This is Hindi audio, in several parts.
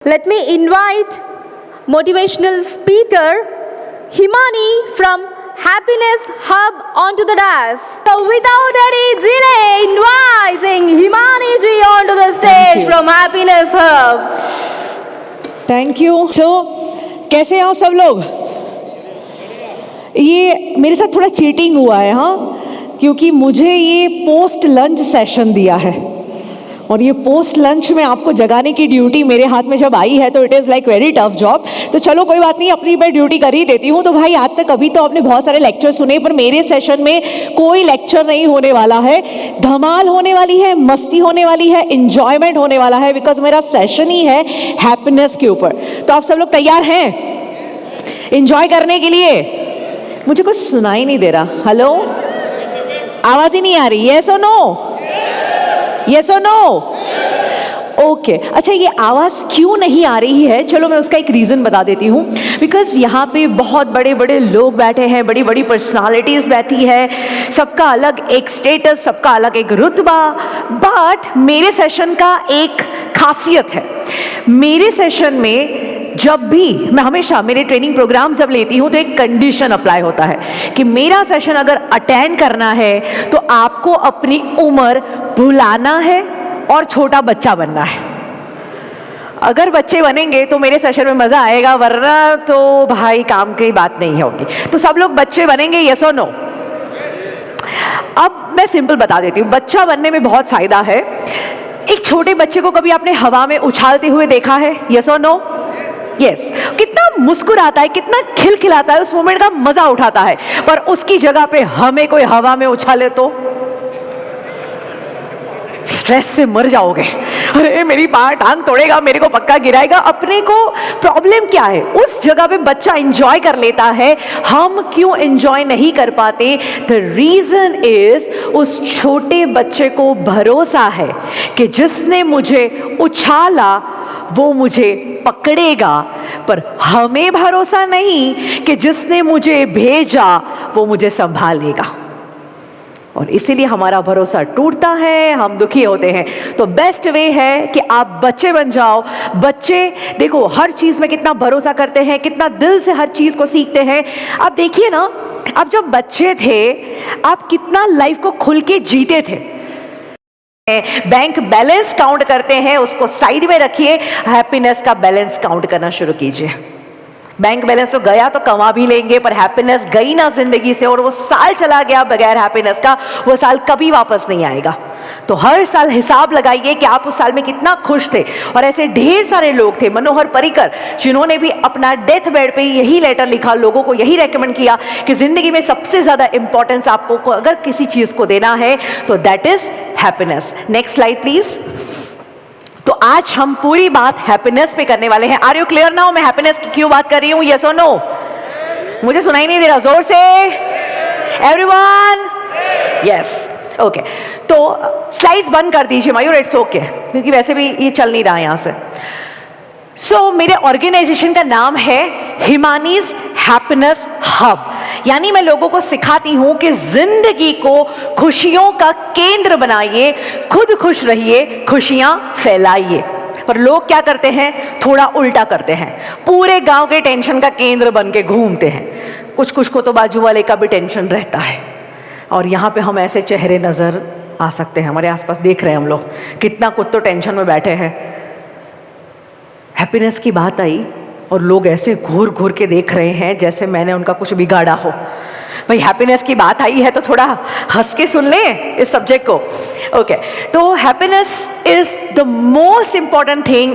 Let me invite motivational speaker Himani from Happiness Hub onto the dais. So without any delay, inviting Himani ji onto the stage from Happiness Hub. Thank you. So कैसे हैं आप सब लोग? ये मेरे साथ थोड़ा चीटिंग हुआ है, हाँ, क्योंकि मुझे ये पोस्ट लंच सेशन दिया है और ये पोस्ट लंच में आपको जगाने की ड्यूटी मेरे हाथ में जब आई है तो it is like very tough job. तो चलो कोई बात नहीं, अपनी मैं ड्यूटी कर ही देती हूँ। तो भाई आज तक अभी तो आपने बहुत सारे लेक्चर सुने, पर मेरे सेशन में कोई लेक्चर नहीं होने वाला है। धमाल होने वाली है, मस्ती होने वाली है, इंजॉयमेंट होने वाला है, बिकॉज मेरा सेशन ही है हैप्पीनेस के ऊपर। तो आप सब लोग तैयार हैं इंजॉय करने के लिए? मुझे कुछ सुनाई नहीं दे रहा। हेलो, आवाज ही नहीं आ रही? यस और नो? यस और नो? ओके, अच्छा, ये आवाज़ क्यों नहीं आ रही है, चलो मैं उसका एक रीज़न बता देती हूँ। बिकॉज यहाँ पे बहुत बड़े बड़े लोग बैठे हैं, बड़ी बड़ी पर्सनालिटीज़ बैठी है, सबका अलग एक स्टेटस, सबका अलग एक रुतबा। बट मेरे सेशन का एक खासियत है, मेरे सेशन में जब भी मैं हमेशा मेरे ट्रेनिंग प्रोग्राम जब लेती हूँ तो एक कंडीशन अप्लाई होता है कि मेरा सेशन अगर अटेंड करना है तो आपको अपनी उम्र भुलाना है और छोटा बच्चा बनना है। अगर बच्चे बनेंगे तो मेरे सेशन में मजा आएगा, वरना तो भाई काम की बात नहीं होगी। तो सब लोग बच्चे बनेंगे, यस और नो? अब मैं सिंपल बता देती हूँ, बच्चा बनने में बहुत फायदा है। एक छोटे बच्चे को कभी आपने हवा में उछालते हुए देखा है, यस और नो? यस। कितना मुस्कुराता है, कितना खिलखिलाता है, उस मोमेंट का मजा उठाता है। पर उसकी जगह पे हमें कोई हवा में उछाले तो स्ट्रेस से मर जाओगे। अरे मेरी टांग तोड़ेगा, मेरे को पक्का गिराएगा। अपने को प्रॉब्लम क्या है, उस जगह पे बच्चा एंजॉय कर लेता है, हम क्यों एंजॉय नहीं कर पाते? द रीजन इज उस छोटे बच्चे को भरोसा है कि जिसने मुझे उछाला वो मुझे पकड़ेगा, पर हमें भरोसा नहीं कि जिसने मुझे भेजा वो मुझे संभालेगा। और इसीलिए हमारा भरोसा टूटता है, हम दुखी होते हैं। तो बेस्ट वे है कि आप बच्चे बन जाओ। बच्चे देखो हर चीज में कितना भरोसा करते हैं, कितना दिल से हर चीज को सीखते हैं। आप देखिए ना, आप जब बच्चे थे आप कितना लाइफ को खुल के जीते थे। बैंक बैलेंस काउंट करते हैं, उसको साइड में रखिए, हैप्पीनेस का बैलेंस काउंट करना शुरू कीजिए। बैंक बैलेंस तो गया तो कमा भी लेंगे, पर हैप्पीनेस गई ना जिंदगी से, और वो साल चला गया बगैर हैप्पीनेस का, वो साल कभी वापस नहीं आएगा। तो हर साल हिसाब लगाइए कि आप उस साल में कितना खुश थे। और ऐसे ढेर सारे लोग थे, मनोहर पर्रिकर, जिन्होंने भी अपना डेथ बेड पे यही लेटर लिखा, लोगों को यही रेकमेंड किया कि जिंदगी में सबसे ज्यादा इंपॉर्टेंस आपको अगर किसी चीज को देना है तो that is happiness. Next slide please. तो आज हम पूरी बात हैप्पीनेस पे करने वाले हैं। Are you clear now? मैं हैप्पीनेस की क्यों बात कर रही हूं, यस और नो? मुझे सुनाई नहीं दे रहा, जोर से एवरीवन? Yes, okay. तो स्लाइड्स बंद कर दीजिए मयूर, इट्स ओके, क्योंकि वैसे भी ये चल नहीं रहा है यहां से। सो मेरे ऑर्गेनाइजेशन का नाम है हिमानीज हैप्पीनेस हब, यानी मैं लोगों को सिखाती हूं कि जिंदगी को खुशियों का केंद्र बनाइए, खुद खुश रहिए, खुशियां फैलाइए। पर लोग क्या करते हैं, थोड़ा उल्टा करते हैं, पूरे गांव के टेंशन का केंद्र बन के घूमते हैं। कुछ कुछ को तो बाजू वाले का भी टेंशन रहता है। और यहाँ पे हम ऐसे चेहरे नजर आ सकते हैं, हमारे आसपास देख रहे हैं हम लोग, कितना कुछ तो टेंशन में बैठे हैं। हैप्पीनेस की बात आई और लोग ऐसे घूर घूर के देख रहे हैं जैसे मैंने उनका कुछ बिगाड़ा हो। भाई हैप्पीनेस की बात आई है तो थोड़ा हंस के सुन लें इस सब्जेक्ट को। ओके, तो happiness is the most important thing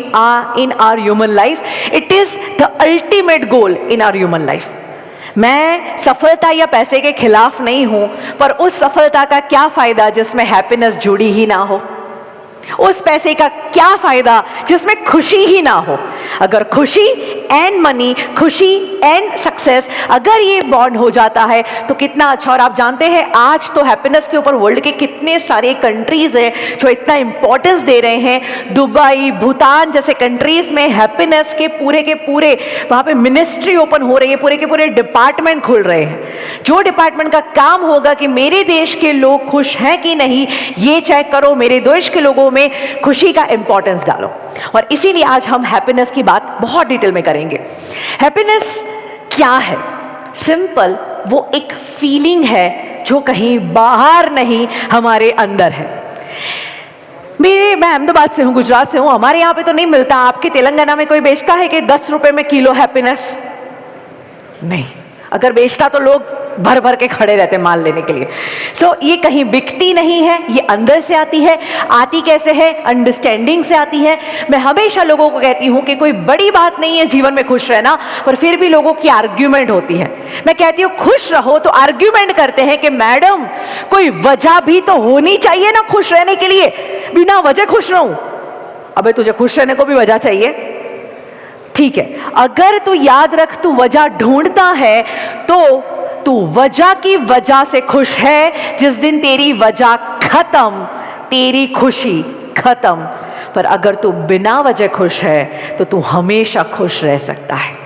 in our human life. It is the ultimate goal in our human life. मैं सफलता या पैसे के खिलाफ नहीं हूं, पर उस सफलता का क्या फायदा जिसमें हैप्पीनेस जुड़ी ही ना हो? उस पैसे का क्या फायदा जिसमें खुशी ही ना हो? अगर खुशी एंड मनी, खुशी एंड सक्सेस, अगर ये बॉन्ड हो जाता है तो कितना अच्छा। और आप जानते हैं आज तो हैप्पीनेस के ऊपर वर्ल्ड के कितने सारे कंट्रीज है जो इतना इंपॉर्टेंस दे रहे हैं। दुबई, भूटान जैसे कंट्रीज में हैप्पीनेस के पूरे वहां पे मिनिस्ट्री ओपन हो रही है, पूरे के पूरे डिपार्टमेंट खुल रहे हैं। जो डिपार्टमेंट का काम होगा कि मेरे देश के लोग खुश हैं कि नहीं ये चेक करो, मेरे देश के लोगों में खुशी का इंपॉर्टेंस डालो। और इसीलिए आज हम हैप्पीनेस की बात बहुत डिटेल में करेंगे। हैप्पीनेस क्या है? सिंपल, वो एक फीलिंग है जो कहीं बाहर नहीं, हमारे अंदर है। मैं अहमदाबाद से हूँ, गुजरात से हूँ, हमारे यहाँ पे तो नहीं मिलता। आपके तेलंगाना में कोई बेचता है कि 10 रुपए में किलो हैप्पीनेस? नहीं, अगर बेचता तो लोग भर भर के खड़े रहते माल लेने के लिए। ये कहीं बिकती नहीं है, ये अंदर से आती है। आती कैसे है? अंडरस्टैंडिंग से आती है। मैं हमेशा लोगों को कहती हूँ कि कोई बड़ी बात नहीं है जीवन में खुश रहना, पर फिर भी लोगों की आर्ग्यूमेंट होती है। मैं कहती हूँ खुश रहो, तो आर्ग्यूमेंट करते हैं कि मैडम कोई वजह भी तो होनी चाहिए ना खुश रहने के लिए, बिना वजह खुश रहूं? अबे तुझे खुश रहने को भी वजह चाहिए। ठीक है, अगर तू याद रख, तू वजह ढूंढता है तो तू वजह की वजह से खुश है। जिस दिन तेरी वजह खत्म, तेरी खुशी खत्म। पर अगर तू बिना वजह खुश है तो तू हमेशा खुश रह सकता है।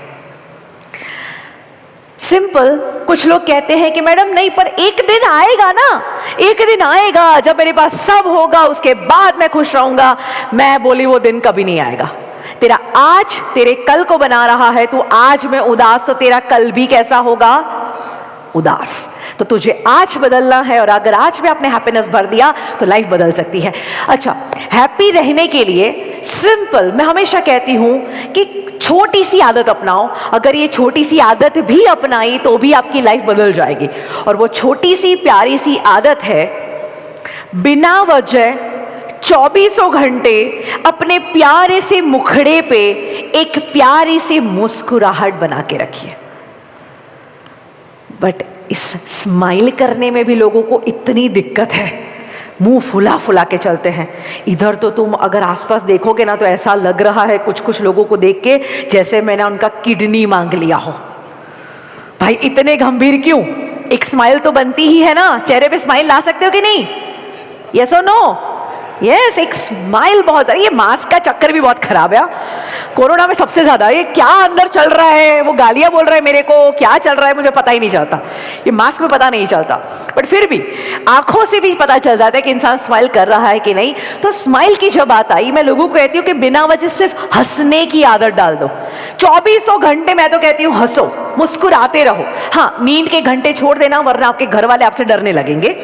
सिंपल। कुछ लोग कहते हैं कि मैडम नहीं, पर एक दिन आएगा ना, एक दिन आएगा जब मेरे पास सब होगा, उसके बाद मैं खुश रहूंगा। मैं बोली वो दिन कभी नहीं आएगा। तेरा आज तेरे कल को बना रहा है। तू आज में उदास, तो तेरा कल भी कैसा होगा? उदास। तो तुझे आज बदलना है, और अगर आज में आपने हैप्पीनेस भर दिया तो लाइफ बदल सकती है। अच्छा, हैप्पी रहने के लिए सिंपल, मैं हमेशा कहती हूं कि छोटी सी आदत अपनाओ। अगर ये छोटी सी आदत भी अपनाई तो भी आपकी लाइफ बदल जाएगी। और वो छोटी सी प्यारी सी आदत है, बिना वजह 24 घंटे अपने प्यारे से मुखड़े पे एक प्यारी सी मुस्कुराहट बना के रखिए। बट इस स्माइल करने में भी लोगों को इतनी दिक्कत है, मुंह फुला फुला के चलते हैं। इधर तो तुम अगर आसपास देखोगे ना तो ऐसा लग रहा है कुछ लोगों को देख के जैसे मैंने उनका किडनी मांग लिया हो। भाई इतने गंभीर क्यों? एक स्माइल तो बनती ही है ना, चेहरे पे स्माइल ला सकते हो कि नहीं? यस और नो? यस, एक स्माइल बहुत सारी। ये मास्क का चक्कर भी बहुत खराब है कोरोना में सबसे ज्यादा। ये क्या अंदर चल रहा है, वो गालियां बोल रहा है मेरे को, क्या चल रहा है मुझे पता ही नहीं चलता। ये मास्क में पता नहीं चलता, बट फिर भी आंखों से भी पता चल जाता है कि इंसान स्माइल कर रहा है कि नहीं। तो स्माइल की जब बात आई, मैं लोगों को कहती हूँ कि बिना वजह सिर्फ हंसने की आदत डाल दो। 24 घंटे मैं तो कहती हूँ हंसो, मुस्कुराते रहो। हाँ, नींद के घंटे छोड़ देना, वरना आपके घर वाले आपसे डरने लगेंगे।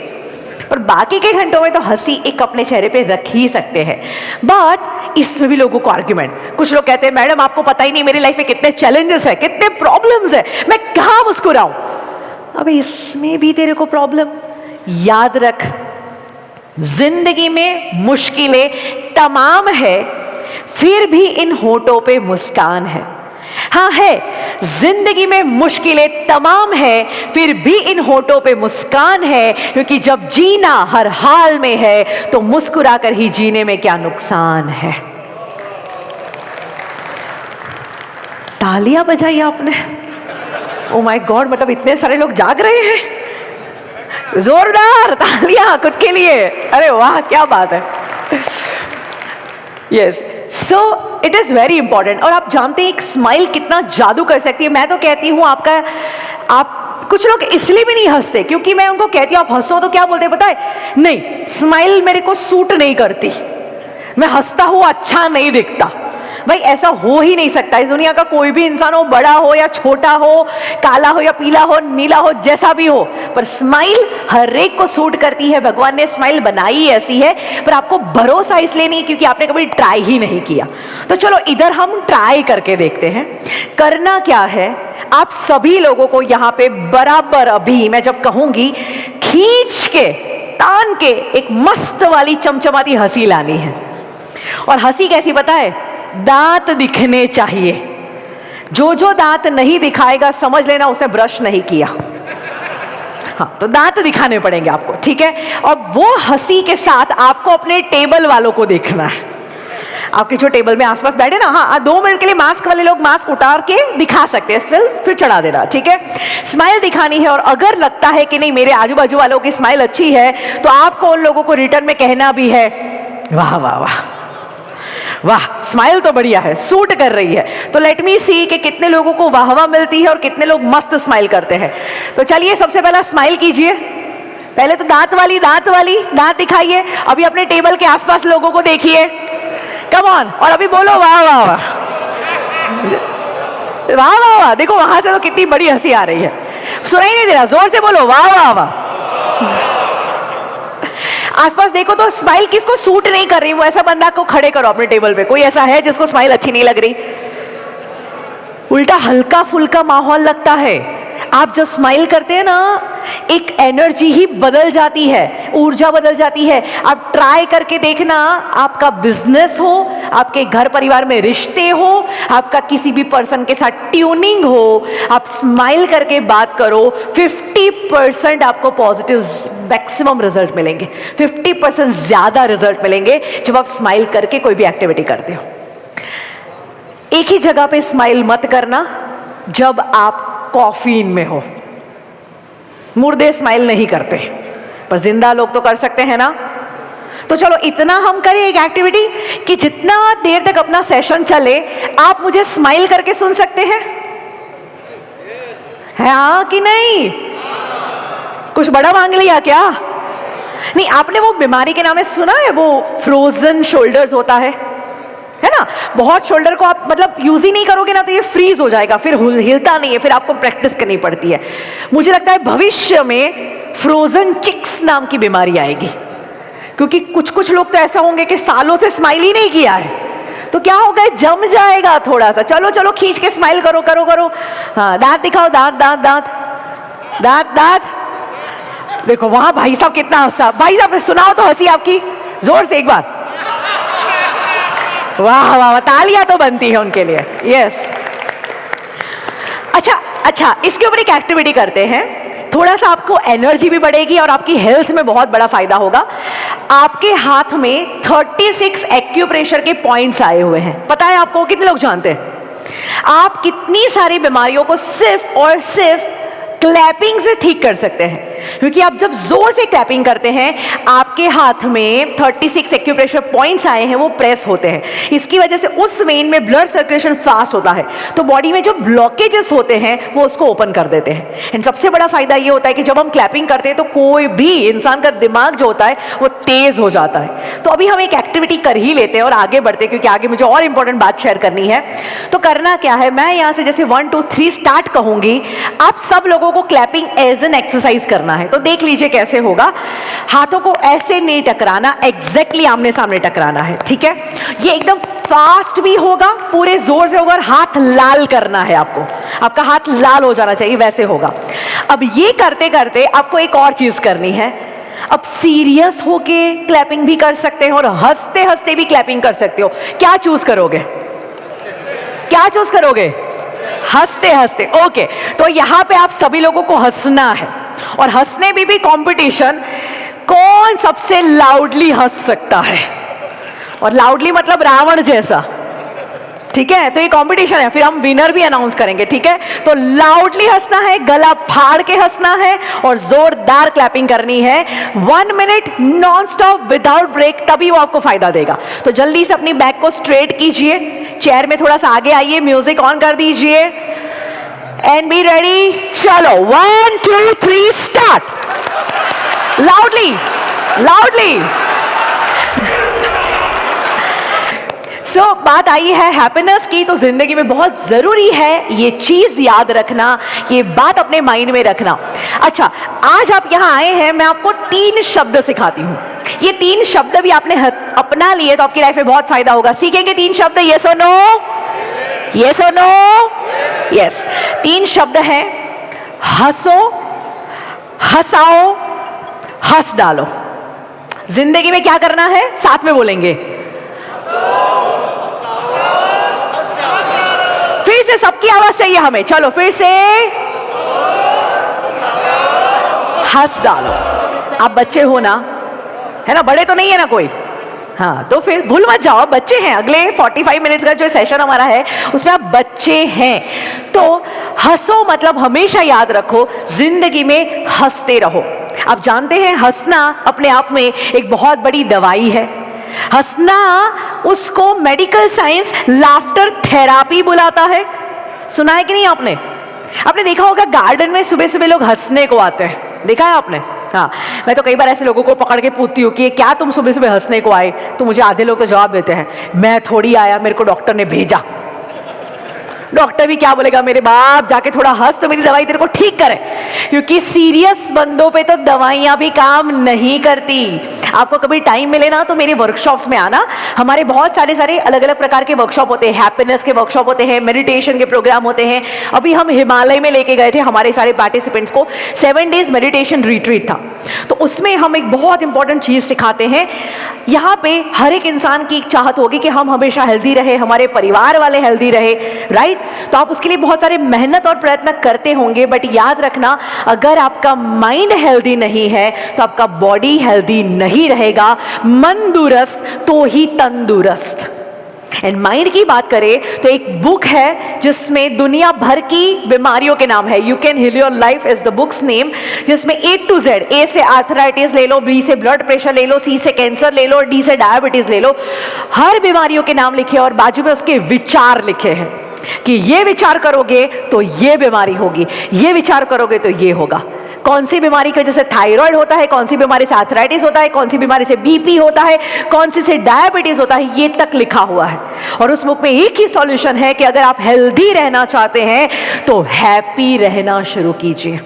और बाकी के घंटों में तो हंसी एक अपने चेहरे पे रख ही सकते हैं। बट इसमें भी लोगों को आर्ग्यूमेंट। कुछ लोग कहते हैं मैडम आपको पता ही नहीं मेरी लाइफ में कितने चैलेंजेस है, कितने प्रॉब्लम्स है, मैं कहाँ मुस्कुराऊं? अबे इसमें भी तेरे को प्रॉब्लम? याद रख, जिंदगी में मुश्किलें तमाम है, फिर भी इन होठों पे मुस्कान है। हाँ है, जिंदगी में मुश्किलें तमाम है, फिर भी इन होठों पे मुस्कान है। क्योंकि जब जीना हर हाल में है तो मुस्कुरा कर ही जीने में क्या नुकसान है। तालियां बजाई आपने। ओ माय गॉड, मतलब इतने सारे लोग जाग रहे हैं। जोरदार तालियां खुद के लिए। अरे वाह, क्या बात है। Yes, so it is very important. और आप जानते हैं एक स्माइल कितना जादू कर सकती है। मैं तो कहती हूँ आप कुछ लोग इसलिए भी नहीं हंसते क्योंकि मैं उनको कहती हूँ आप हंसो, तो क्या बोलते हैं पता है? नहीं, स्माइल मेरे को सूट नहीं करती, मैं हंसता हूँ अच्छा नहीं दिखता। भाई ऐसा हो ही नहीं सकता। इस दुनिया का कोई भी इंसान हो, बड़ा हो या छोटा हो, काला हो या पीला हो, नीला हो, जैसा भी हो, पर स्माइल हर एक को सूट करती है। भगवान ने स्माइल बनाई ऐसी है, पर आपको भरोसा इसलिए नहीं क्योंकि आपने कभी ट्राई ही नहीं किया। तो चलो इधर हम ट्राई करके देखते हैं। करना क्या है, आप सभी लोगों को यहाँ पे बराबर, अभी मैं जब कहूंगी खींच के तान के एक मस्त वाली चमचमाती हंसी लानी है। और हंसी कैसी पता है? दांत दिखने चाहिए। जो दांत नहीं दिखाएगा समझ लेना उसने ब्रश नहीं किया। हाँ, तो दांत दिखाने पड़ेंगे आपको, ठीक है? और वो हंसी के साथ आपको अपने टेबल वालों को देखना है। आपके जो टेबल में आसपास बैठे ना, हाँ 2 मिनट के लिए मास्क वाले लोग मास्क उतार के दिखा सकते हैं, फिर चढ़ा देना, ठीक है। स्माइल दिखानी है, और अगर लगता है कि नहीं मेरे आजू बाजू वालों की स्माइल अच्छी है, तो आपको उन लोगों को रिटर्न में कहना भी है, वाह वाह वाह वाह, स्माइल तो बढ़िया है, सूट कर रही है। तो लेट मी सी कि कितने लोगों को वाह वाह मिलती है और कितने लोग मस्त स्माइल करते हैं। तो चलिए सबसे पहला स्माइल कीजिए। पहले तो दांत वाली दांत दिखाइए। अभी अपने टेबल के आसपास लोगों को देखिए, कम ऑन, और अभी बोलो वाह वाह वाह वाह वाह वाह। देखो वहां से तो कितनी बड़ी हंसी आ रही है, सुनाई नहीं दे रहा, जोर से बोलो वाह वाह वाह। आसपास देखो तो स्माइल किसको सूट नहीं कर रही, वो ऐसा बंदा को खड़े करो अपने टेबल पे। कोई ऐसा है जिसको स्माइल अच्छी नहीं लग रही? उल्टा हल्का फुल्का माहौल लगता है। आप जब स्माइल करते हैं ना, एक एनर्जी ही बदल जाती है, ऊर्जा बदल जाती है। आप ट्राई करके देखना, आपका बिजनेस हो, आपके घर परिवार में रिश्ते हो, आपका किसी भी पर्सन के साथ ट्यूनिंग हो, आप स्माइल करके बात करो, 50% आपको पॉजिटिव मैक्सिमम रिजल्ट मिलेंगे। 50% ज्यादा रिजल्ट मिलेंगे जब आप स्माइल करके कोई भी एक्टिविटी करते हो। एक ही जगह पे स्माइल मत करना जब आप कॉफीन में हो। मुर्दे स्माइल नहीं करते, पर जिंदा लोग तो कर सकते हैं ना। तो चलो इतना हम करें एक एक्टिविटी कि जितना देर तक अपना सेशन चले आप मुझे स्माइल करके सुन सकते हैं, हाँ कि नहीं? कुछ बड़ा मांग लिया क्या? नहीं, आपने वो बीमारी के नाम में सुना है, वो फ्रोजन शोल्डर्स होता है ना? बहुत शोल्डर को आप मतलब यूज ही नहीं करोगे ना तो ये फ्रीज हो जाएगा, फिर हिलता नहीं है, फिर आपको प्रैक्टिस करनी पड़ती है। मुझे लगता है भविष्य में फ्रोजन चिक्स नाम की बीमारी आएगी, क्योंकि कुछ लोग तो ऐसा होंगे कि सालों से स्माइल ही नहीं किया है, तो क्या होगा, जम जाएगा थोड़ा सा। चलो चलो खींच के स्माइल करो करो करो। हाँ, दांत दिखाओ, दांत दांत दांत दांत दांत। देखो वहां भाई साहब कितना हंसा। भाई साहब सुनाओ तो हंसी आपकी, जोर से एक बार। वाह वाह, तालियां तो बनती है उनके लिए। यस, अच्छा, इसके ऊपर एक एक्टिविटी करते हैं, थोड़ा सा आपको एनर्जी भी बढ़ेगी और आपकी हेल्थ में बहुत बड़ा फायदा होगा। आपके हाथ में 36 एक्यूप्रेशर के पॉइंट्स आए हुए हैं। पता है आपको? कितने लोग जानते हैं? आप कितनी सारी बीमारियों को सिर्फ और सिर्फ क्लैपिंग से ठीक कर सकते हैं, क्योंकि आप जब जोर से क्लैपिंग करते हैं आपके हाथ में 36 एक्यूप्रेशर पॉइंट्स आए हैं, वो प्रेस होते हैं। इसकी वजह से उस वेन में ब्लड सर्कुलेशन फास्ट होता है, तो बॉडी में जो ब्लॉकेजेस होते हैं वो उसको ओपन कर देते हैं। एंड सबसे बड़ा फायदा ये होता है कि जब हम क्लैपिंग करते हैं तो कोई भी इंसान का दिमाग जो होता है वो तेज हो जाता है। तो अभी हम एक एक्टिविटी कर ही लेते हैं और आगे बढ़ते हैं, क्योंकि आगे मुझे और इंपॉर्टेंट बात शेयर करनी है। तो करना क्या है, मैं यहां से जैसे 1 2 3 स्टार्ट कहूंगी, आप सब लोगों को क्लैपिंग एज एन एक्सरसाइज करना है। तो देख लीजिए कैसे होगा। हाथों को ऐसे नहीं टकराना, एग्जैक्टली आमने सामने टकराना है, ठीक है? ये एकदम फास्ट भी होगा, पूरे जोर से होगा, और हाथ लाल करना है आपको, आपका हाथ लाल हो जाना चाहिए, वैसे होगा। अब ये करते करते आपको एक और चीज करनी है। अब सीरियस होके क्लैपिंग भी कर सकते हो और हंसते हंसते भी क्लैपिंग कर सकते हो। क्या चूज करोगे? क्या चूज करोगे? हंसते हंसते। ओके, तो यहां पे आप सभी लोगों को हंसना है, और हंसने में भी कंपटीशन, कौन सबसे लाउडली हंस सकता है। और लाउडली मतलब रावण जैसा, ठीक है? तो ये कंपटीशन है, फिर हम विनर भी अनाउंस करेंगे, ठीक है? तो लाउडली हंसना है, गला फाड़ के हंसना है, और जोरदार क्लैपिंग करनी है 1 minute non stop without break, तभी वो आपको फायदा देगा। तो जल्दी से अपनी बैक को स्ट्रेट कीजिए, चेयर में थोड़ा सा आगे आइए, म्यूजिक ऑन कर दीजिए, एंड बी रेडी। चलो 1 2 3 स्टार्ट। Loudly loudly. सो बात आई है हैप्पीनेस की, तो जिंदगी में बहुत जरूरी है ये चीज याद रखना, ये बात अपने माइंड में रखना। अच्छा, आज आप यहां आए हैं, मैं आपको 3 शब्द सिखाती हूं। ये 3 शब्द भी आपने अपना लिए तो आपकी लाइफ में बहुत फायदा होगा। सीखेंगे 3 शब्द, यस और नो? यस और नो? यस। 3 शब्द हैं, हंसो, हंसाओ, हंस डालो। जिंदगी में क्या करना है, साथ में बोलेंगे। फिर से सबकी आवाज चाहिए हमें, चलो फिर से। हंस डालो। आप बच्चे हो ना, है ना? बड़े तो नहीं है ना कोई? हाँ, तो फिर भूल मत जाओ, बच्चे हैं। अगले 45 मिनट्स का जो सेशन हमारा है उसमें आप बच्चे हैं, तो हंसो मतलब हमेशा याद रखो जिंदगी में हंसते रहो। आप जानते हैं हंसना अपने आप में एक बहुत बड़ी दवाई है। हंसना उसको मेडिकल साइंस लाफ्टर थेरापी बुलाता है। सुना है कि नहीं आपने? आपने देखा होगा गार्डन में सुबह सुबह लोग हंसने को आते हैं, देखा है आपने? हाँ, मैं तो कई बार ऐसे लोगों को पकड़ के पूछती हूँ कि क्या तुम सुबह सुबह हंसने को आए? तो मुझे आधे लोग तो जवाब देते हैं, मैं थोड़ी आया, मेरे को डॉक्टर ने भेजा। डॉक्टर भी क्या बोलेगा, मेरे बाप जाके थोड़ा हंस तो मेरी दवाई तेरे को ठीक करे। क्योंकि सीरियस बंदों पे तो दवाइयां भी काम नहीं करती। आपको कभी टाइम मिले ना तो मेरे वर्कशॉप्स में आना। हमारे बहुत सारे अलग अलग प्रकार के वर्कशॉप होते हैं, हैप्पीनेस के वर्कशॉप होते हैं, मेडिटेशन के प्रोग्राम होते हैं। अभी हम हिमालय में लेके गए थे हमारे सारे पार्टिसिपेंट्स को, 7 डेज मेडिटेशन रिट्रीट था। तो उसमें हम एक बहुत इंपॉर्टेंट चीज सिखाते हैं। यहाँ पे हर एक इंसान की चाहत होगी कि हम हमेशा हेल्दी रहे, हमारे परिवार वाले हेल्दी रहे, राइट? तो आप उसके लिए बहुत सारे मेहनत और प्रयत्न करते होंगे, बट याद रखना अगर आपका माइंड हेल्दी नहीं है तो आपका बॉडी हेल्दी नहीं रहेगा। मन दुरुस्त तो ही तंदुरुस्त। एंड माइंड की बात करें तो एक बुक है जिसमें दुनिया भर की बीमारियों के नाम है। You can heal your life is the book's name, जिसमें A to Z, A से आर्थराइटिस ले लो, B से ब्लड प्रेशर ले लो, C से कैंसर ले लो, D से डायबिटीज ले लो। हर बीमारियों के नाम लिखे और बाजू में उसके विचार लिखे हैं कि ये विचार करोगे तो ये बीमारी होगी, ये विचार करोगे तो ये होगा। कौन सी बीमारी की वजह से थायराइड होता है, कौन सी बीमारी से आर्थराइटिस होता है, कौन सी बीमारी से बीपी होता है, कौन सी से डायबिटीज होता है, ये तक लिखा हुआ है। और उस बुक में एक ही सॉल्यूशन है कि अगर आप हेल्दी रहना चाहते हैं तो हैप्पी रहना शुरू कीजिए।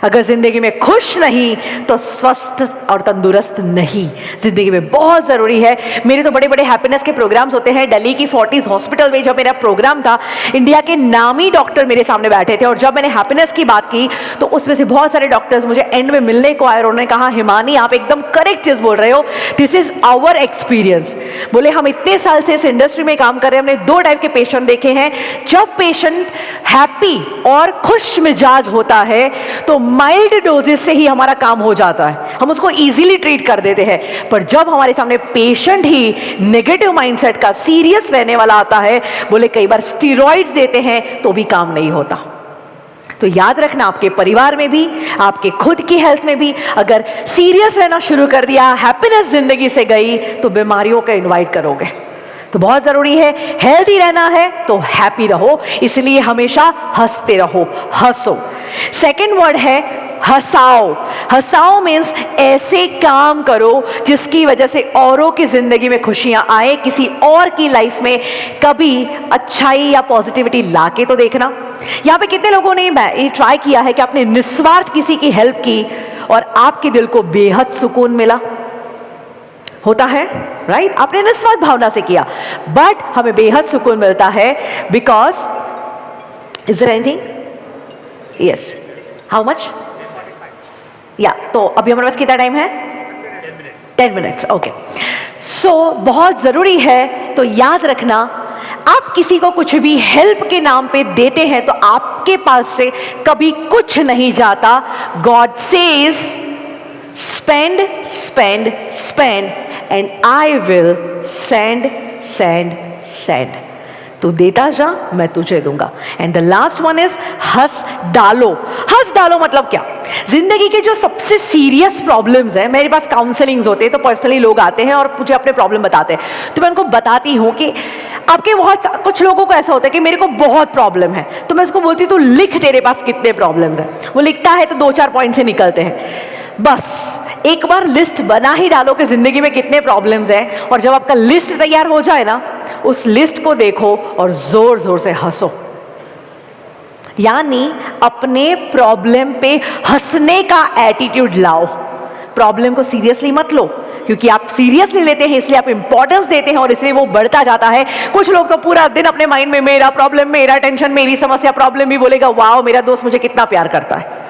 अगर जिंदगी में खुश नहीं तो स्वस्थ और तंदुरुस्त नहीं। जिंदगी में बहुत जरूरी है। मेरे तो बड़े बड़े हैप्पीनेस के प्रोग्राम्स होते हैं। दिल्ली की फोर्टिस हॉस्पिटल में जब मेरा प्रोग्राम था, इंडिया के नामी डॉक्टर मेरे सामने बैठे थे और जब मैंने हैप्पीनेस की बात की तो उसमें से बहुत सारे डॉक्टर्स मुझे एंड में मिलने को आए और उन्होंने कहा, हिमानी आप एकदम करेक्ट चीज बोल रहे हो, दिस इज आवर एक्सपीरियंस। बोले हम इतने साल से इस इंडस्ट्री में काम कर रहे हैं, हमने 2 टाइप के पेशेंट देखे हैं। जब पेशेंट हैप्पी और खुश मिजाज होता है तो माइल्ड डोजेस से ही हमारा काम हो जाता है, हम उसको इजीली ट्रीट कर देते हैं। पर जब हमारे सामने पेशेंट ही नेगेटिव माइंडसेट का, सीरियस रहने वाला आता है, बोले कई बार स्टीरॉइड्स देते हैं तो भी काम नहीं होता। तो याद रखना, आपके परिवार में भी, आपके खुद की हेल्थ में भी अगर सीरियस रहना शुरू कर दिया, हैप्पीनेस जिंदगी से गई, तो बीमारियों का इन्वाइट करोगे। तो बहुत जरूरी है, हेल्दी रहना है तो हैप्पी रहो, इसलिए हमेशा हंसते रहो, हंसो। सेकंड वर्ड है हंसाओ। हंसाओ मीन्स ऐसे काम करो जिसकी वजह से औरों की जिंदगी में खुशियां आए, किसी और की लाइफ में कभी अच्छाई या पॉजिटिविटी लाके तो देखना। यहाँ पे कितने लोगों ने ये ट्राई किया है कि आपने निस्वार्थ किसी की हेल्प की और आपके दिल को बेहद सुकून मिला? होता है, राइट? आपने निस्वार्थ भावना से किया, बट हमें बेहद सुकून मिलता है। Because is there anything? Yes, how much? या तो अभी हमारे पास कितना टाइम है? 10 मिनट्स, ओके। सो बहुत जरूरी है, तो याद रखना, आप किसी को कुछ भी हेल्प के नाम पे देते हैं तो आपके पास से कभी कुछ नहीं जाता। God says spend, spend, spend and I will send, send, send. तू देता जा, मैं तुझे दूंगा। And the last one is हंस डालो। हंस डालो मतलब क्या? जिंदगी के जो सबसे सीरियस प्रॉब्लम्स हैं, मेरे पास काउंसलिंग्स होते हैं तो पर्सनली लोग आते हैं और मुझे अपने प्रॉब्लम बताते हैं, तो मैं उनको बताती हूँ कि आपके बहुत कुछ लोगों को ऐसा होता है कि मेरे को बहुत प्रॉब्लम है, तो मैं उसको बोलती हूँ तू लिख तेरे पास कितने प्रॉब्लम्स हैं। वो लिखता है तो 2-4 पॉइंट से निकलते हैं। बस एक बार लिस्ट बना ही डालो कि जिंदगी में कितने प्रॉब्लम्स हैं, और जब आपका लिस्ट तैयार हो जाए ना, उस लिस्ट को देखो और जोर जोर से हंसो। यानी अपने प्रॉब्लम पे हंसने का एटीट्यूड लाओ। प्रॉब्लम को सीरियसली मत लो, क्योंकि आप सीरियसली लेते हैं इसलिए आप इंपॉर्टेंस देते हैं और इसलिए वो बढ़ता जाता है। कुछ लोग तो पूरा दिन अपने माइंड में मेरा प्रॉब्लम, मेरा टेंशन, मेरी समस्या, प्रॉब्लम भी बोलेगा, वाओ मेरा दोस्त मुझे कितना प्यार करता है।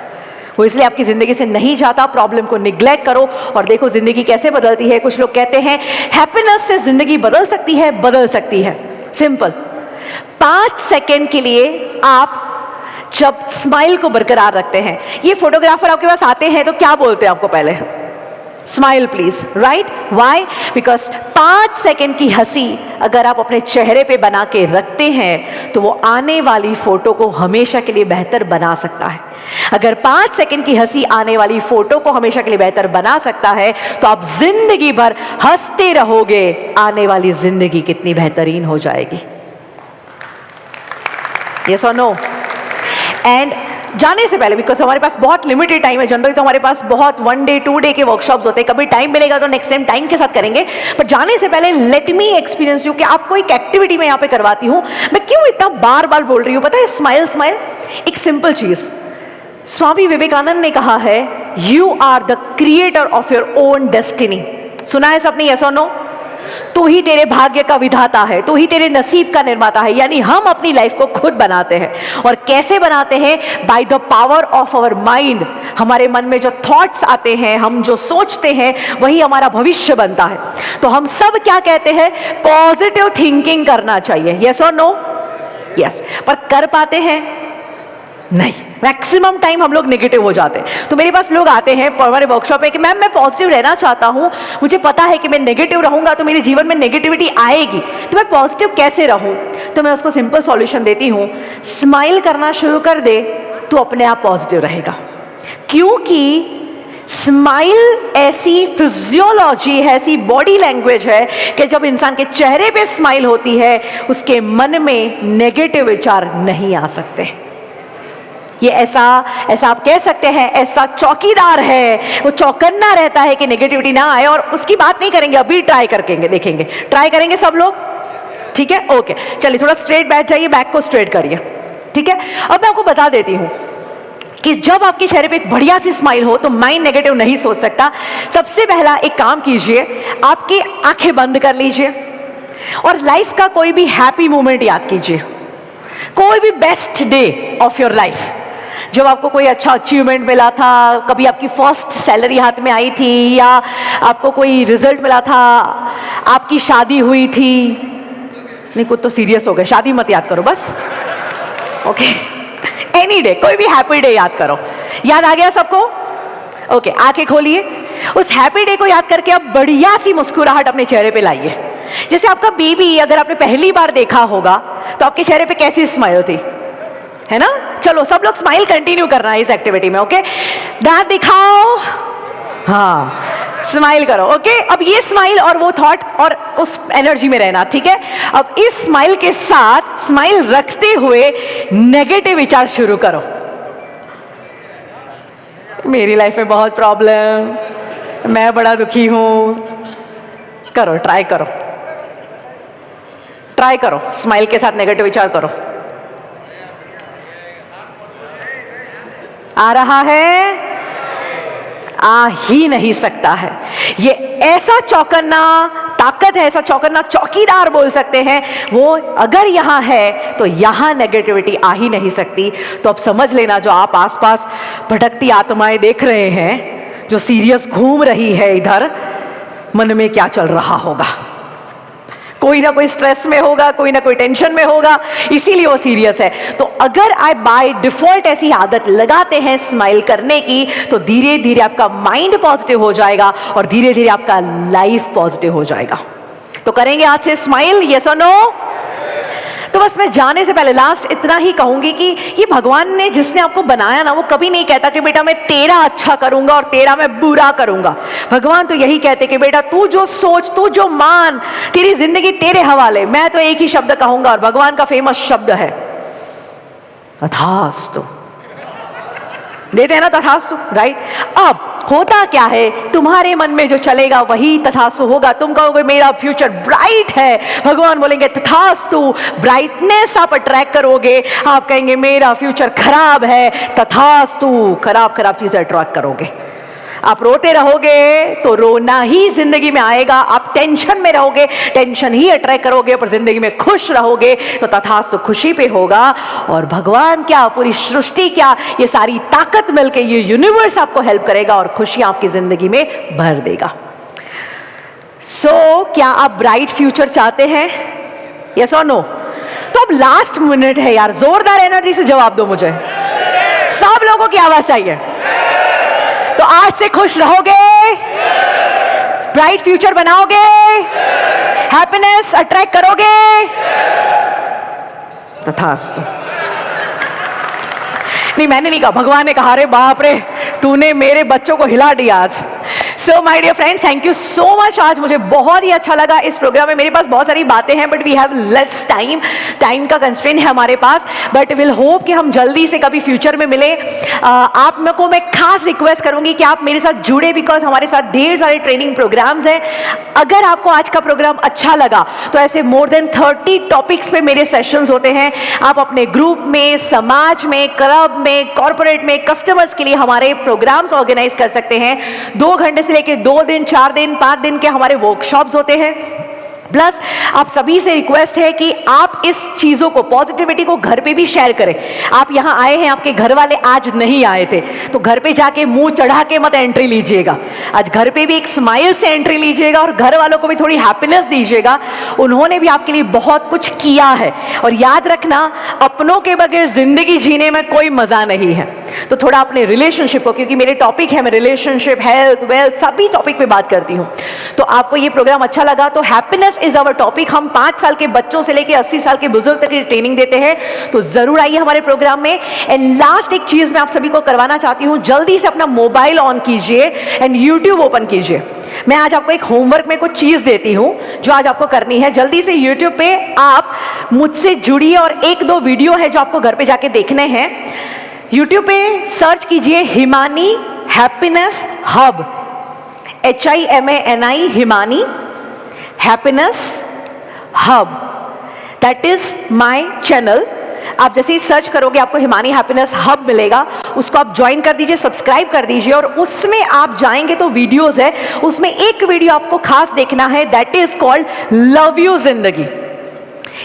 वो इसलिए आपकी जिंदगी से नहीं जाता। प्रॉब्लम को निग्लेक्ट करो और देखो जिंदगी कैसे बदलती है। कुछ लोग कहते हैं हैप्पीनेस से जिंदगी बदल सकती है, बदल सकती है। सिंपल, 5 सेकेंड के लिए आप जब स्माइल को बरकरार रखते हैं, ये फोटोग्राफर आपके पास आते हैं तो क्या बोलते हैं आपको? पहले smile please, right? Why? Because 5 second की हंसी अगर आप अपने चेहरे पे बना के रखते हैं तो वो आने वाली फोटो को हमेशा के लिए बेहतर बना सकता है। अगर 5 सेकेंड की हंसी आने वाली फोटो को हमेशा के लिए बेहतर बना सकता है तो आप जिंदगी भर हंसते रहोगे, आने वाली जिंदगी कितनी बेहतरीन हो जाएगी। यस और नो? एंड जाने से पहले, बिकॉज हमारे पास बहुत लिमिटेड टाइम है, जनरली तो हमारे पास बहुत 1 डे 2 डे के वर्कशॉप्स होते हैं, कभी टाइम मिलेगा तो नेक्स्ट टाइम टाइम के साथ करेंगे, पर जाने से पहले लेट मी एक्सपीरियंस यू कि आपको एक एक्टिविटी मैं यहाँ पे करवाती हूँ। मैं क्यों इतना बार बार बोल रही हूँ पता है? स्माइल स्माइल, एक सिंपल चीज। स्वामी विवेकानंद ने कहा है, you are the creator of your own destiny. सुना है सबने? यस और नो? तू ही तेरे भाग्य का विधाता है, तू ही तेरे नसीब का निर्माता है। यानी हम अपनी लाइफ को खुद बनाते हैं। और कैसे बनाते हैं? By the power of our mind. हमारे मन में जो थॉट्स आते हैं, हम जो सोचते हैं, वही हमारा भविष्य बनता है। तो हम सब क्या कहते हैं? पॉजिटिव थिंकिंग करना चाहिए। यस और नो? यस। पर कर पाते हैं? नहीं। मैक्सिमम टाइम हम लोग नेगेटिव हो जाते हैं। तो मेरे पास लोग आते हैं हमारे वर्कशॉप में कि मैम मैं पॉजिटिव रहना चाहता हूँ, मुझे पता है कि मैं नेगेटिव रहूंगा तो मेरे जीवन में नेगेटिविटी आएगी, तो मैं पॉजिटिव कैसे रहूं? तो मैं उसको सिंपल सॉल्यूशन देती हूँ, स्माइल करना शुरू कर दे तो अपने आप पॉजिटिव रहेगा। क्योंकि स्माइल ऐसी फिजियोलॉजी है, ऐसी बॉडी लैंग्वेज है कि जब इंसान के चेहरे पे स्माइल होती है उसके मन में नेगेटिव विचार नहीं आ सकते। ये ऐसा आप कह सकते हैं, ऐसा चौकीदार है, वो चौकन्ना रहता है कि नेगेटिविटी ना आए। और उसकी बात नहीं करेंगे, अभी ट्राई करके देखेंगे। ट्राई करेंगे सब लोग? ठीक है, ओके। चलिए थोड़ा स्ट्रेट बैठ जाइए, बैक को स्ट्रेट करिए। ठीक है, अब मैं आपको बता देती हूँ कि जब आपके चेहरे पे एक बढ़िया सी स्माइल हो तो माइंड नेगेटिव नहीं सोच सकता। सबसे पहला एक काम कीजिए, आपकी आंखें बंद कर लीजिए और लाइफ का कोई भी हैप्पी मोमेंट याद कीजिए, कोई भी best day of your life. जब आपको कोई अच्छा अचीवमेंट मिला था, कभी आपकी फर्स्ट सैलरी हाथ में आई थी, या आपको कोई रिजल्ट मिला था, आपकी शादी हुई थी। नहीं, कुछ तो सीरियस हो गए, शादी मत याद करो बस। ओके, एनी डे, कोई भी हैप्पी डे याद करो। याद आ गया सबको? ओके, आंखें खोलिए। उस हैप्पी डे को याद करके अब बढ़िया सी मुस्कुराहट अपने चेहरे पे लाइए। जैसे आपका बेबी अगर आपने पहली बार देखा होगा तो आपके चेहरे पे कैसी स्माइल थी, है ना? चलो सब लोग स्माइल कंटिन्यू करना है इस एक्टिविटी में। ओके, दांत दिखाओ, हाँ, स्माइल करो। ओके, अब ये स्माइल और वो थॉट और उस एनर्जी में रहना। ठीक है, अब इस स्माइल के साथ स्माइल रखते हुए नेगेटिव विचार शुरू करो। मेरी लाइफ में बहुत प्रॉब्लम, मैं बड़ा दुखी हूं। करो, ट्राई करो, ट्राई करो, स्माइल के साथ नेगेटिव विचार करो। आ रहा है? आ ही नहीं सकता है। ये ऐसा चौकन्ना ताकत है, ऐसा चौकन्ना चौकीदार बोल सकते हैं, वो अगर यहां है तो यहां नेगेटिविटी आ ही नहीं सकती। तो अब समझ लेना, जो आप आसपास भटकती आत्माएं देख रहे हैं, जो सीरियस घूम रही है इधर, मन में क्या चल रहा होगा। कोई ना कोई स्ट्रेस में होगा, कोई ना कोई टेंशन में होगा, इसीलिए वो सीरियस है। तो अगर आप बाय डिफॉल्ट ऐसी आदत लगाते हैं स्माइल करने की, तो धीरे धीरे आपका माइंड पॉजिटिव हो जाएगा और धीरे धीरे आपका लाइफ पॉजिटिव हो जाएगा। तो करेंगे आज से स्माइल? यस और नो? तो बस मैं जाने से पहले लास्ट इतना ही कहूंगी कि ये भगवान ने, जिसने आपको बनाया ना, वो कभी नहीं कहता कि बेटा मैं तेरा अच्छा करूंगा और तेरा मैं बुरा करूंगा। भगवान तो यही कहते कि बेटा तू जो सोच, तू जो मान, तेरी जिंदगी तेरे हवाले। मैं तो एक ही शब्द कहूंगा और भगवान का फेमस शब्द है तथास्तु। देते हैं ना तथास्तु, राइट? अब होता क्या है, तुम्हारे मन में जो चलेगा वही तथास्तु होगा। तुम कहोगे मेरा फ्यूचर ब्राइट है, भगवान बोलेंगे तथास्तु, ब्राइटनेस आप अट्रैक्ट करोगे। आप कहेंगे मेरा फ्यूचर खराब है, तथास्तु, खराब खराब चीजें अट्रैक्ट करोगे। आप रोते रहोगे तो रोना ही जिंदगी में आएगा। आप टेंशन में रहोगे, टेंशन ही अट्रैक्ट करोगे। पर जिंदगी में खुश रहोगे तो तथास्तु खुशी पे होगा। और भगवान क्या, पूरी सृष्टि क्या, ये सारी ताकत मिलके, ये यूनिवर्स आपको हेल्प करेगा और खुशियां आपकी जिंदगी में भर देगा। सो क्या आप ब्राइट फ्यूचर चाहते हैं? यस और नो? तो अब लास्ट मिनट है यार, जोरदार एनर्जी से जवाब दो मुझे। सब लोगों की आवाज चाहिए। तो आज से खुश रहोगे? ब्राइट फ्यूचर बनाओगे? हैप्पीनेस अट्रैक्ट करोगे? तथास्तु। नहीं, मैंने नहीं कहा, भगवान ने कहा। रे बाप रे, तूने मेरे बच्चों को हिला दिया आज। So my dear friends, thank you so much. आज मुझे बहुत ही अच्छा लगा इस प्रोग्राम में। मेरे पास बहुत सारी बातें हैं, but we have less time, time का कंस्ट्रेंट है हमारे पास, बट विल होप कि हम जल्दी से कभी फ्यूचर में मिले। आप में को मैं खास रिक्वेस्ट करूंगी कि आप मेरे साथ जुड़े, बिकॉज हमारे साथ ढेर सारे ट्रेनिंग प्रोग्राम्स हैं। अगर आपको आज का प्रोग्राम अच्छा लगा तो ऐसे मोर देन 30 टॉपिक्स पे मेरे सेशंस होते हैं। आप अपने ग्रुप में, समाज में, क्लब में, कॉर्पोरेट में कस्टमर्स के लिए हमारे प्रोग्राम्स ऑर्गेनाइज कर सकते हैं। 2 घंटे से लेके 2 दिन, 4 दिन, 5 दिन के हमारे वर्कशॉप्स होते हैं। प्लस आप सभी से रिक्वेस्ट है कि आप इस चीज़ों को, पॉजिटिविटी को घर पे भी शेयर करें। आप यहाँ आए हैं, आपके घर वाले आज नहीं आए थे, तो घर पे जाके मुंह चढ़ा के मत एंट्री लीजिएगा। आज घर पे भी एक स्माइल से एंट्री लीजिएगा और घर वालों को भी थोड़ी हैप्पीनेस दीजिएगा। उन्होंने भी आपके लिए बहुत कुछ किया है। और याद रखना, अपनों के बगैर जिंदगी जीने में कोई मजा नहीं है। तो थोड़ा अपने रिलेशनशिप को, क्योंकि मेरे टॉपिक है, मैं रिलेशनशिप, हेल्थ, वेल्थ सभी टॉपिक पे बात करती हूँ। तो आपको ये प्रोग्राम अच्छा लगा तो हैप्पीनेस इज अवर टॉपिक। हम 5 साल के बच्चों से लेकर 80 साल के बुजुर्ग तक की ट्रेनिंग देते हैं, तो जरूर आइए हमारे प्रोग्राम में। एंड लास्ट एक चीज मैं आप सभी को करवाना चाहती हूँ, जल्दी से अपना मोबाइल ऑन कीजिए एंड यूट्यूब ओपन कीजिए। मैं आज आपको एक होमवर्क में कुछ चीज देती हूँ जो आज आपको करनी है। जल्दी से यूट्यूब पे आप मुझसे जुड़िए और 1-2 वीडियो है जो आपको घर पे जाके देखने हैं। यूट्यूब पे सर्च कीजिए Himani happiness hub, HIMANI, Himani happiness hub, that is my channel. आप जैसे ही सर्च करोगे आपको हिमानी हैप्पीनेस हब मिलेगा, उसको आप ज्वाइन कर दीजिए, सब्सक्राइब कर दीजिए। और उसमें आप जाएंगे तो वीडियोस है, उसमें एक वीडियो आपको खास देखना है, that is called love you जिंदगी।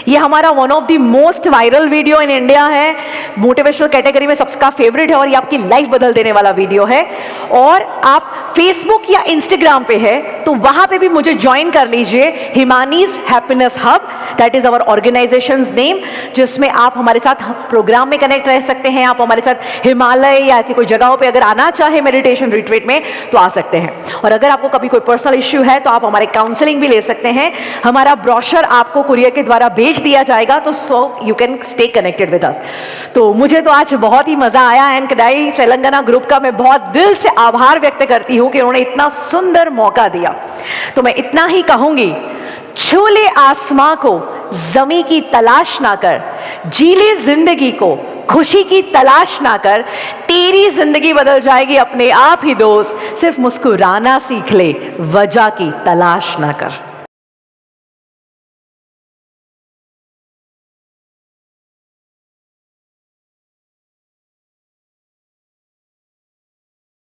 ये हमारा one of the most viral video in India है, मोटिवेशनल कैटेगरी में सबका फेवरेट है और ये आपकी लाइफ बदल देने वाला वीडियो है। और आप फेसबुक या इंस्टाग्राम पे है तो वहां पे भी मुझे ज्वाइन कर लीजिए, Himani's happiness hub, that is our organisation's name, जिसमें आप हमारे साथ प्रोग्राम में कनेक्ट रह सकते हैं। आप हमारे साथ हिमालय या ऐसी कोई जगहों पे अगर आना चाहे मेडिटेशन रिट्रीट में तो आ सकते हैं। और अगर आपको कभी कोई पर्सनल इश्यू है तो आप हमारे काउंसलिंग भी ले सकते हैं। हमारा ब्रोशर आपको कुरियर के द्वारा भेज दिया जाएगा, तो so you can stay connected with us. तो मुझे तो आज बहुत ही मजा आया एंड कदाई तेलंगाना ग्रुप का मैं बहुत दिल से आभार व्यक्त करती हूँ कि उन्होंने इतना सुंदर मौका दिया। तो मैं इतना ही कहूंगी, छू ले आसमां को, जमी की तलाश ना कर, जी ले जिंदगी को, खुशी की तलाश ना कर, तेरी जिंदगी बदल जाएगी अपने आप ही दोस्त, सिर्फ मुस्कुराना सीख ले, वजह की तलाश ना कर।